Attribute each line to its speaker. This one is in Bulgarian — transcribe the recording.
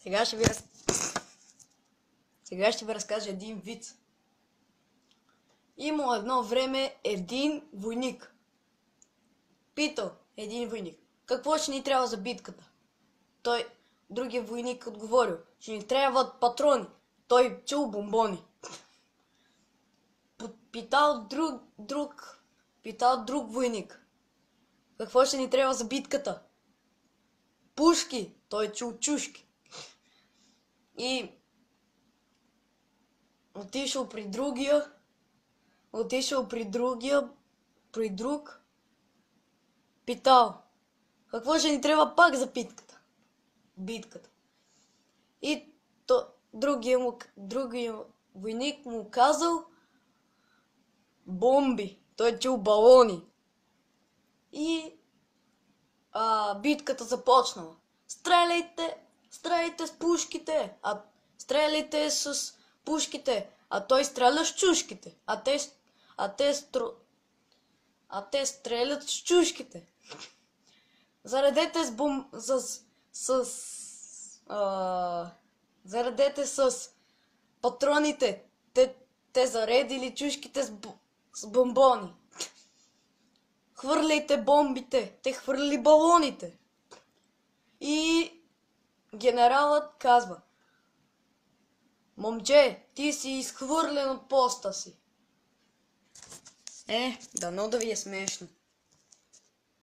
Speaker 1: Сега ще ви, раз... Сега ще ви разкажа един виц. Имало едно време един войник. Питал един войник: какво ще ни трябва за битката? Другия войник отговорил: ще ни трябват патрони. Той чул бомбони. Питал друг войник: какво ще ни трябва за битката? Пушки. Той чул чушки. И отишъл при друг, питал: какво ще ни трябва пак за битката? И другия войник му казал: бомби. Той чул балони. И битката започнала. Стреляйте с пушките, стреляйте с пушките, а той стреля с чушките, а те стрелят с чушките. Заредете с патроните, те заредили чушките с бомбони. Хвърляйте бомбите, те хвърли балоните. И генералът казва: момче, ти си изхвърлен от поста си. Дано да ви е смешно.